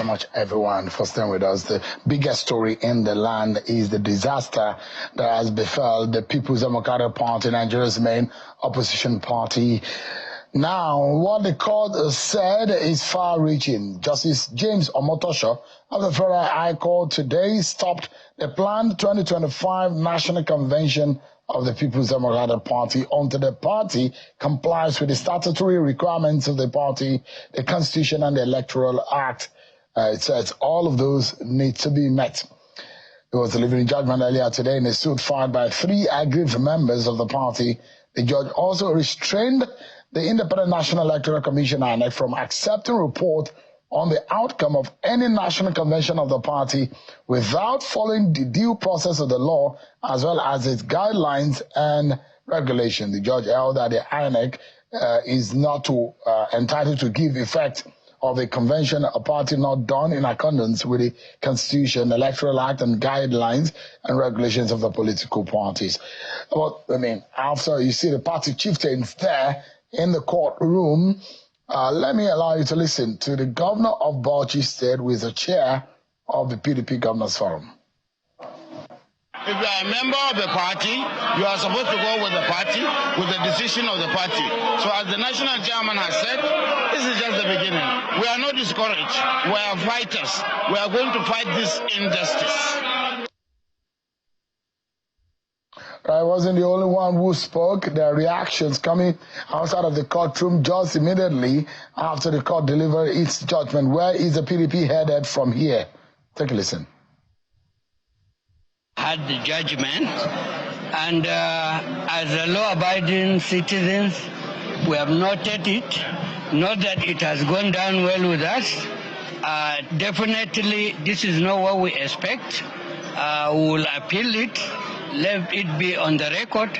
so much, everyone, for staying with us. The biggest story in the land is the disaster that has befell the People's Democratic Party, Nigeria's main opposition party. Now, what the court said is far-reaching. Justice James Omotosho of the Federal High Court today stopped the planned 2025 National Convention of the People's Democratic Party until the party complies with the statutory requirements of the party, the Constitution, and the Electoral Act. It says all of those need to be met. It was delivered in judgment earlier today in a suit filed by 3 aggrieved members of the party. The judge also restrained the Independent National Electoral Commission (INEC) from accepting report on the outcome of any national convention of the party without following the due process of the law as well as its guidelines and regulations. The judge held that the INEC is not entitled to give effect of a convention a party not done in accordance with the Constitution, Electoral Act, and guidelines and regulations of the political parties. But, after you see the party chieftains there in the courtroom, let me allow you to listen to the governor of Bauchi State, who is the chair of the PDP Governors Forum. If you are a member of the party, you are supposed to go with the party, with the decision of the party. So as the national chairman has said, this is just the beginning. We are not discouraged. We are fighters. We are going to fight this injustice. I wasn't the only one who spoke. There are reactions coming outside of the courtroom just immediately after the court delivered its judgment. Where is the PDP headed from here? Take a listen. Had the judgment, and as a law-abiding citizens, we have noted it. Not that it has gone down well with us. Definitely, this is not what we expect. We will appeal it. Let it be on the record,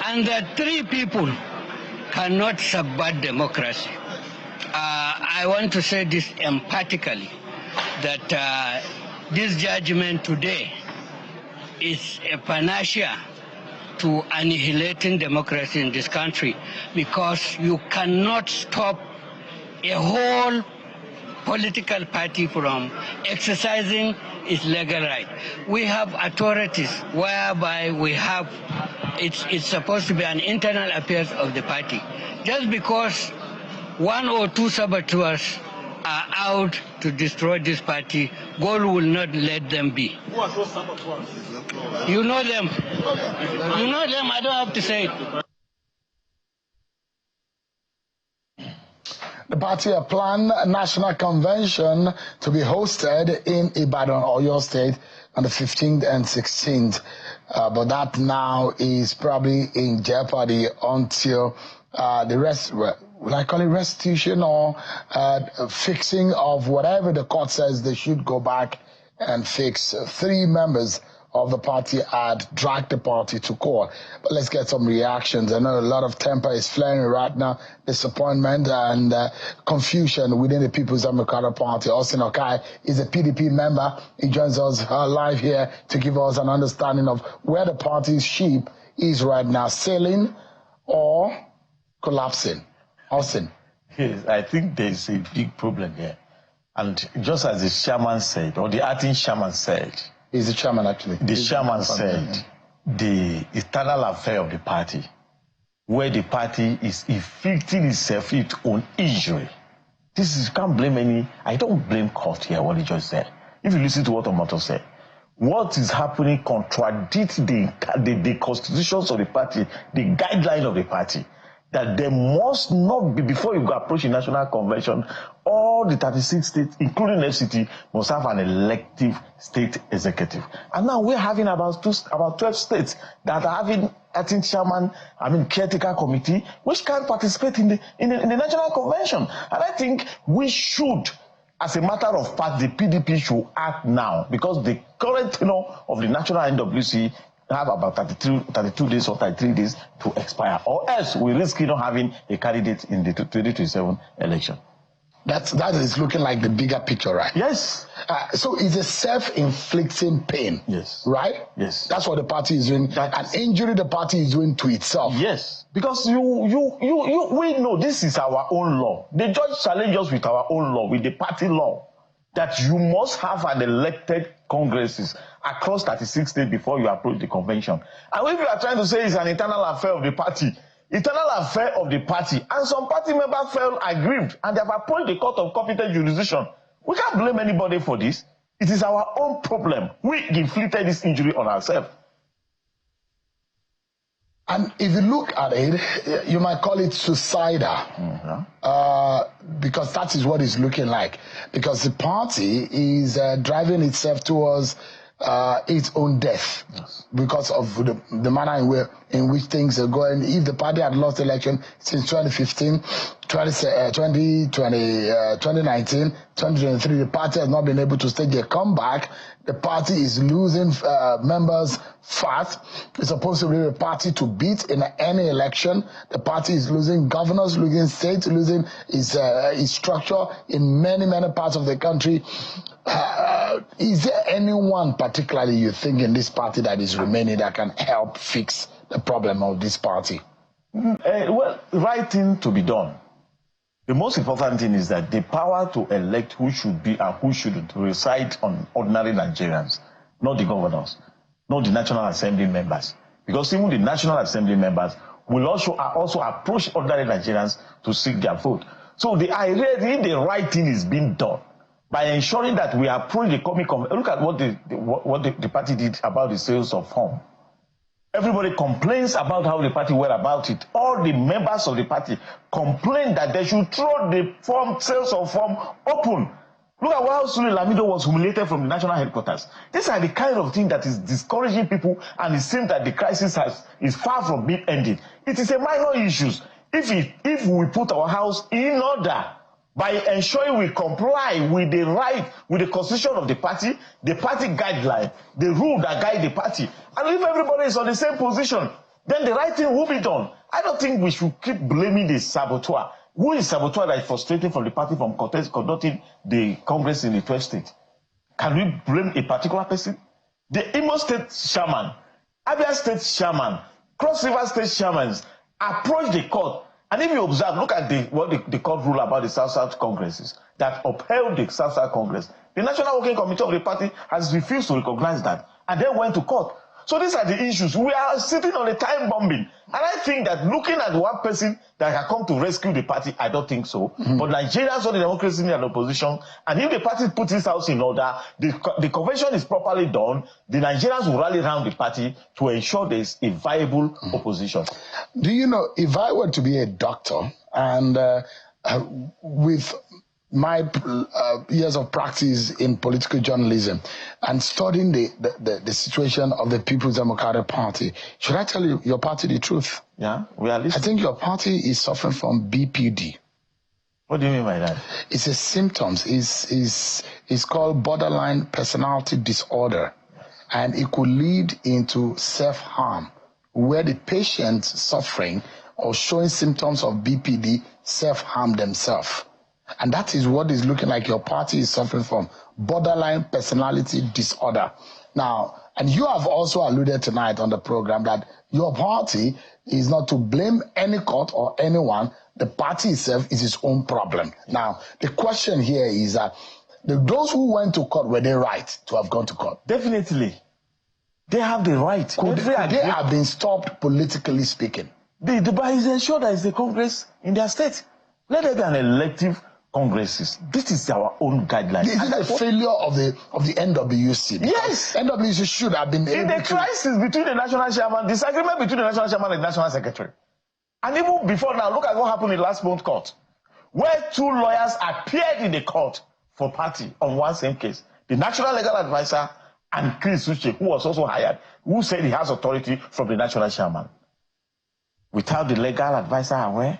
and that 3 people cannot subvert democracy. I want to say this emphatically, that this judgment today is a panacea to annihilating democracy in this country, because you cannot stop a whole political party from exercising its legal right. We have authorities whereby we have, it's supposed to be an internal affairs of the party. Just because 1 or 2 saboteurs are out to destroy this party, God will not let them be. Who are those saboteurs? You know them. You know them, I don't have to say it. The party had planned a national convention to be hosted in Ibadan, Oyo State, on the 15th and 16th. But that now is probably in jeopardy until the rest, will I call it restitution or fixing of whatever the court says they should go back and fix. 3 members of the party had dragged the party to court. But let's get some reactions. I know a lot of temper is flaring right now, disappointment and confusion within the People's Democratic Party. Austin Okai is a PDP member. He joins us live here to give us an understanding of where the party's ship is right now, sailing or collapsing. Austin. Yes, I think there's a big problem here. And just as the chairman said, or the acting chairman said, He's the chairman, actually. The chairman said the internal affair of the party, where the party is inflicting itself its own injury. This is, you can't blame any, I don't blame court here, what he just said. If you listen to what Omoto said, what is happening contradicts the constitutions of the party, the guideline of the party, that there must not be, before you go approach a national convention, all the 36 states, including FCT, must have an elective state executive. And now we're having about 12 states that are having acting chairman, caretaker committee, which can participate in the national convention. And I think we should, as a matter of fact, the PDP should act now, because the current of the national NWC have about 32 days or 33 days to expire, or else we risk not having a candidate in the 2027 election. That is looking like the bigger picture, right? Yes. So it's a self-inflicting pain. Yes. Right? Yes. That's what the party is doing. An injury the party is doing to itself. Yes. Because we know this is our own law. The judge challenged us with our own law, with the party law. that you must have an elected congresses across 36 states before you approach the convention. And if you are trying to say it's an internal affair of the party, and some party members felt aggrieved, and they have approached the court of competent jurisdiction. We can't blame anybody for this. It is our own problem. We inflicted this injury on ourselves. And if you look at it, you might call it suicidal, because that is what it's looking like. Because the party is driving itself towards its own death, because of the manner in which things are going. If the party had lost election since 2015, 2019, 2023, the party has not been able to stage a comeback. The party is losing members fast. It's supposed to be a party to beat in any election. The party is losing governors, losing states, losing its structure in many parts of the country. Is there anyone particularly you think in this party that is remaining that can help fix the problem of this party? Well, right thing to be done. The most important thing is that the power to elect who should be and who shouldn't reside on ordinary Nigerians, not the governors, not the National Assembly members. Because even the National Assembly members will also approach ordinary Nigerians to seek their vote. So the right thing is being done by ensuring that we approach the coming. Look at what the party did about the sales of form. Everybody complains about how the party went about it. All the members of the party complain that they should throw the sales of form open. Look at how Sule Lamido was humiliated from the national headquarters. These are the kind of thing that is discouraging people, and it seems that the crisis is far from being ended. It is a minor issue. If we put our house in order by ensuring we comply with the constitution of the party guideline, the rule that guide the party, and if everybody is on the same position, then the right thing will be done. I don't think we should keep blaming the saboteur. Who is saboteur that is frustrating from the party from conducting the Congress in the 12th state? Can we blame a particular person? The Imo State chairman, Abia State chairman, Cross River State chairmans approach the court. And if you observe, look at what the court ruled about the South-South Congresses that upheld the South-South Congress. The National Working Committee of the party has refused to recognize that and then went to court. So these are the issues. We are sitting on a time bombing. And I think that looking at one person that can come to rescue the party, I don't think so. But Nigerians want the democracy and opposition. And if the party puts its house in order, the convention is properly done, the Nigerians will rally around the party to ensure there is a viable opposition. Do you know, if I were to be a doctor and with my years of practice in political journalism and studying the situation of the People's Democratic Party, should I tell your party the truth? Yeah, we are listening. I think your party is suffering from BPD. What do you mean by that? It's a symptoms. It's called borderline personality disorder, and it could lead into self-harm, where the patient suffering or showing symptoms of BPD self-harm themselves. And that is what is looking like your party is suffering from, borderline personality disorder. Now, and you have also alluded tonight on the program that your party is not to blame any court or anyone. The party itself is its own problem. Now, the question here is that those who went to court, were they right to have gone to court? Definitely. They have the right. Could they have been stopped politically speaking? The is ensure that it's the Congress in their state. Let there be an elective Congresses. This is our own guidelines. This is a failure of the NWC. Yes. NWC should have been in the crisis between the national chairman, disagreement between the national chairman and the national secretary. And even before now, look at what happened in last month's court, where two lawyers appeared in the court for party on one same case. The national legal advisor and Chris Uche, who was also hired, who said he has authority from the national chairman. Without the legal advisor aware,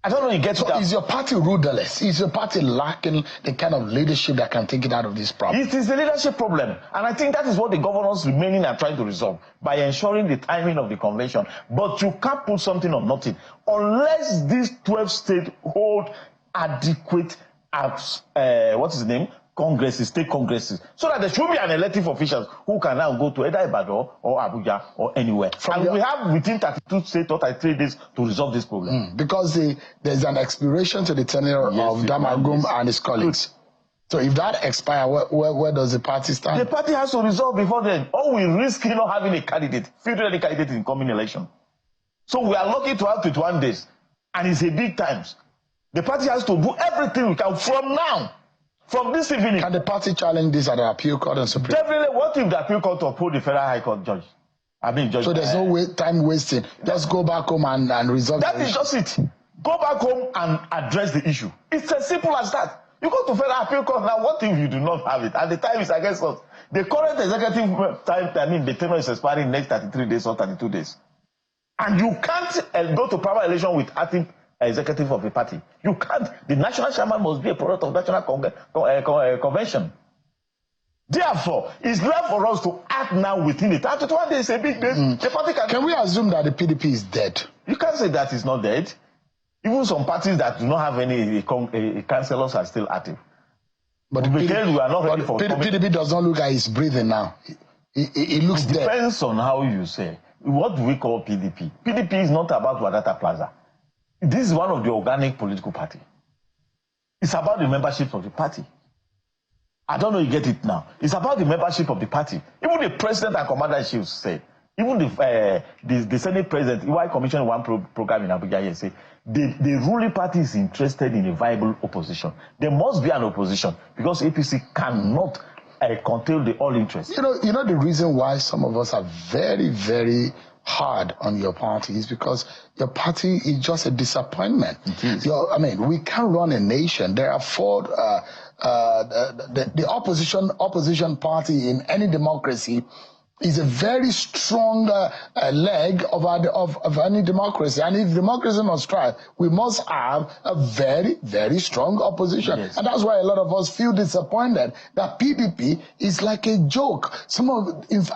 I don't know you get so is your party rudderless? Is your party lacking the kind of leadership that can take it out of this problem? It is the leadership problem. And I think that is what the governors remaining are trying to resolve by ensuring the timing of the convention. But you can't put something on nothing unless these 12 states hold adequate congresses, state congresses, so that there should be an elective officials who can now go to either Ibadan or Abuja or anywhere. We have within 32 states or 33 days to resolve this problem. Because there's an expiration to the tenure of Damagum and his colleagues. So if that expires, where does the party stand? The party has to resolve before then, or we risk not having a candidate, fielding any candidate in coming election. So we are lucky to have 21 days, and it's a big times. The party has to do everything we can from now, from this evening. Can the party challenge this at the appeal court and Supreme? Definitely. What if the appeal court uphold the Federal High Court judge? So there's no time wasting. Just go back home and resolve that. That is just it. Go back home and address the issue. It's as simple as that. You go to Federal Appeal Court now. What if you do not have it? And the time is against us. The current executive time, the tenure is expiring next 33 days or 32 days. And you can't go to primary election with acting executive of the party. You can't. The national chairman must be a product of national convention. Therefore, it's left for us to act now within the 31 days, a big day. The party can we assume that the PDP is dead? You can't say that it's not dead. Even some parties that do not have any councillors are still active. But we are not ready for PDP does not look like it's breathing now. It looks dead. It depends on how you say. What do we call PDP? PDP is not about Wadata Plaza. This is one of the organic political party. It's about the membership of the party. I don't know you get it now. It's about the membership of the party. Even the president and commander-in-chief said, even the Senate president, EY commissioned one program in Abuja here, say the ruling party is interested in a viable opposition. There must be an opposition because APC cannot contain the all interest. You know the reason why some of us are very, very hard on your party is because your party is just a disappointment. I mean, we can't run a nation. There are four. The opposition party in any democracy is a very strong leg of any democracy. And if democracy must thrive, we must have a very, very strong opposition. Yes. And that's why a lot of us feel disappointed that PDP is like a joke.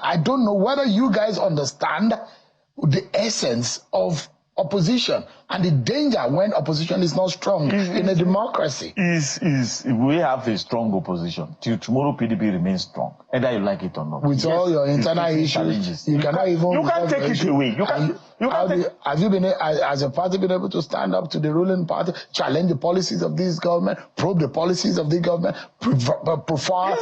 I don't know whether you guys understand the essence of opposition and the danger when opposition is not strong in a democracy. We have a strong opposition. Till tomorrow, PDP remains strong, whether you like it or not. With all your internal issues, you cannot even. You can't take it away. Have you been, as a party, been able to stand up to the ruling party, challenge the policies of this government, probe the policies of the government, prefer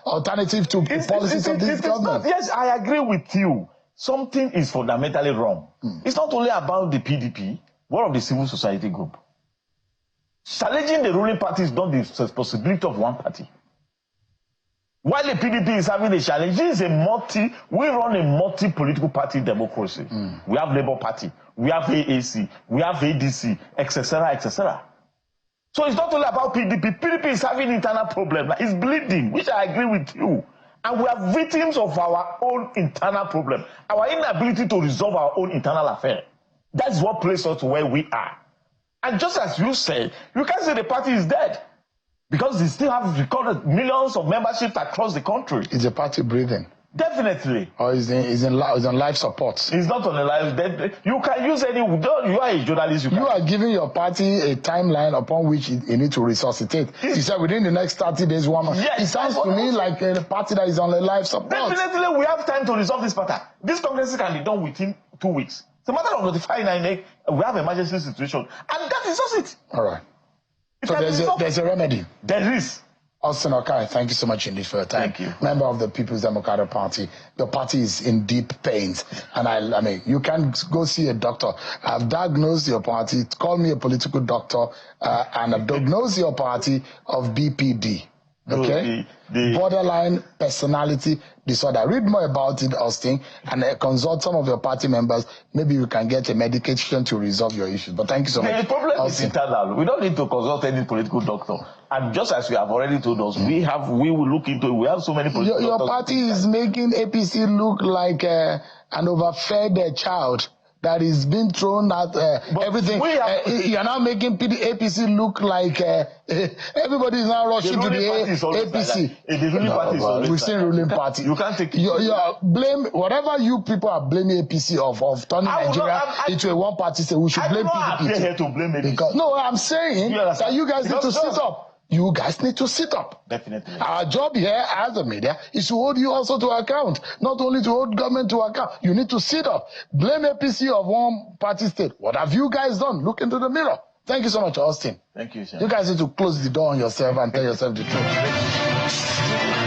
alternative to policies of this government? Yes, I agree with you. Something is fundamentally wrong. It's not only about the PDP, one of the civil society group. Challenging the ruling party is not the responsibility of one party. While the PDP is having a challenge, we run a multi-political party democracy. We have Labour Party, we have AAC, we have ADC, etc., etc. So it's not only about PDP. PDP is having internal problems. It's bleeding, which I agree with you. And we are victims of our own internal problem, our inability to resolve our own internal affair. That's what places us to where we are. And just as you said, you can't say the party is dead because they still have recorded millions of memberships across the country. Is the party breathing? Definitely. Or is on life support? It's not on a life. You can use any. You are a journalist. You are giving your party a timeline upon which you need to resuscitate. You said within the next 30 days, 1 month. Yes, it sounds to me like a party that is on a life support. Definitely, we have time to resolve this matter. This Congress can be done within 2 weeks. It's a matter of notifying INEC. We have an emergency situation, and that is just it. All right. So there's a remedy. There is. Austin Okai, thank you so much indeed for your time. Thank you. Member of the People's Democratic Party. Your party is in deep pains. And I mean, you can go see a doctor. I've diagnosed your party. Call me a political doctor. And I've diagnosed your party of BPD. Okay? Borderline personality disorder. Read more about it, Austin, and consult some of your party members. Maybe you can get a medication to resolve your issues. But thank you so much. The problem is internal. We don't need to consult any political doctor. And just as you have already told us, we will look into it. We have so many political doctors. Your party is making APC look like an overfed child that is being thrown at everything. You're now making APC look like everybody is now rushing to the APC. We've seen ruling party. You can't take it. You blame whatever you people are blaming APC of turning Nigeria into a one-party state. We should blame PDP. I'm not here to blame APC. No, I'm saying that you guys need to sit up. You guys need to sit up. Definitely. Our job here as the media is to hold you also to account. Not only to hold government to account. You need to sit up. Blame APC of one party state. What have you guys done? Look into the mirror. Thank you so much, Austin. Thank you, sir. You guys need to close the door on yourself and tell yourself the truth.